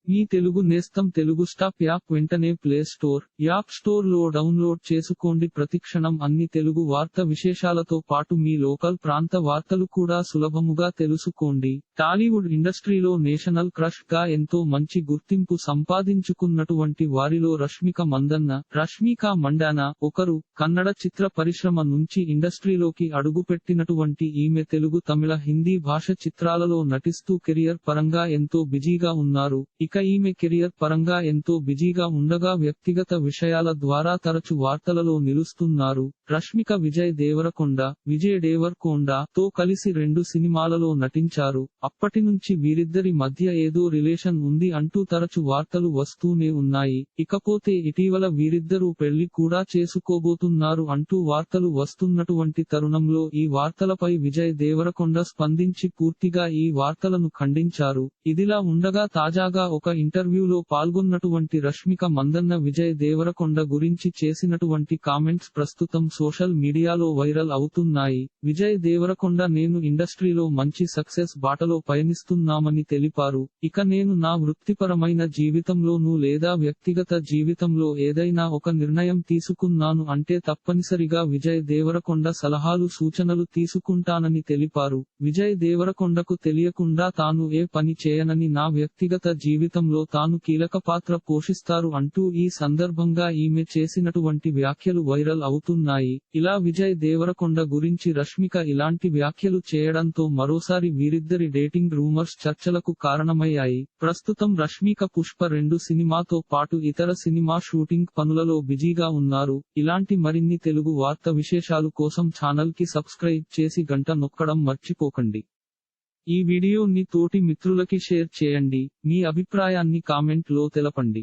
మీ తెలుగు నేస్తం Telugu stop app వెంటనే play store, app store లో డౌన్లోడ్ చేసుకోండి. ప్రతిక్షణం అన్ని తెలుగు వార్త విశేషాలతో పాటు మీ లోకల్ ప్రాంత వార్తలు కూడా సులభముగా తెలుసుకోండి. టాలీవుడ్ ఇండస్ట్రీలో నేషనల్ క్రష్ గా ఎంతో మంచి గుర్తింపు సంపాదించుకున్నటువంటి వారిలో రష్మిక మండాన ఒకరు. కన్నడ చిత్ర పరిశ్రమ నుంచి ఇండస్ట్రీలోకి అడుగుపెట్టినటువంటి ఈమె తెలుగు, తమిళ, హిందీ భాష చిత్రాలలో నటిస్తూ కెరియర్ పరంగా ఎంతో బిజీగా ఉన్నారు. ఇక ఈమె కెరియర్ పరంగా ఎంతో బిజీగా ఉండగా వ్యక్తిగత విషయాల ద్వారా తరచు వార్తలలో నిలుస్తున్నారు. రష్మిక విజయ్ దేవరకొండ తో కలిసి 2 సినిమాలలో నటించారు. అప్పటి నుంచి వీరిద్దరి మధ్య ఏదో రిలేషన్ ఉంది అంటూ తరచు వార్తలు వస్తూనే ఉన్నాయి. ఇకపోతే ఇటీవల వీరిద్దరూ పెళ్లి కూడా చేసుకోబోతున్నారు అంటూ వార్తలు వస్తున్నటువంటి తరుణంలో ఈ వార్తలపై విజయ్ దేవరకొండ స్పందించి పూర్తిగా ఈ వార్తలను ఖండించారు. ఇదిలా ఉండగా తాజాగా ఒక ఇంటర్వ్యూలో పాల్గొన్నటువంటి రష్మిక మందన్న విజయ్ దేవరకొండ గురించి చేసినటువంటి కామెంట్స్ ప్రస్తుతం సోషల్ మీడియాలో వైరల్ అవుతున్నాయి. విజయ్ దేవరకొండ నేను ఇండస్ట్రీలో మంచి సక్సెస్ బాటలో పయనిస్తున్నామని తెలిపారు. ఇక నేను నా వృత్తిపరమైన జీవితంలోనూ లేదా వ్యక్తిగత జీవితంలో ఏదైనా ఒక నిర్ణయం తీసుకున్నాను అంటే తప్పనిసరిగా విజయ్ దేవరకొండ సలహాలు సూచనలు తీసుకుంటానని తెలిపారు. విజయ్ దేవరకొండకు తెలియకుండా తాను ఏ పని చేయనని, నా వ్యక్తిగత జీవితంలో తాను కీలక పాత్ర పోషిస్తారు అంటూ ఈ సందర్భంగా ఈమె చేసినటువంటి వ్యాఖ్యలు వైరల్ అవుతున్నాయి. ఇలా విజయ్ దేవరకొండ గురించి రష్మిక ఇలాంటి వ్యాఖ్యలు చేయడంతో మరోసారి వీరిద్దరి డేటింగ్ రూమర్స్ చర్చలకు కారణమయ్యాయి. ప్రస్తుతం రష్మిక పుష్ప 2 సినిమాతో పాటు ఇతర సినిమా షూటింగ్ పనులలో బిజీగా ఉన్నారు. ఇలాంటి మరిన్ని తెలుగు వార్త విశేషాలు కోసం ఛానల్ కి సబ్స్క్రైబ్ చేసి గంట నొక్కడం మర్చిపోకండి. ఈ వీడియోని తోటి మిత్రులకి షేర్ చేయండి. మీ అభిప్రాయాన్ని కామెంట్ లో తెలపండి.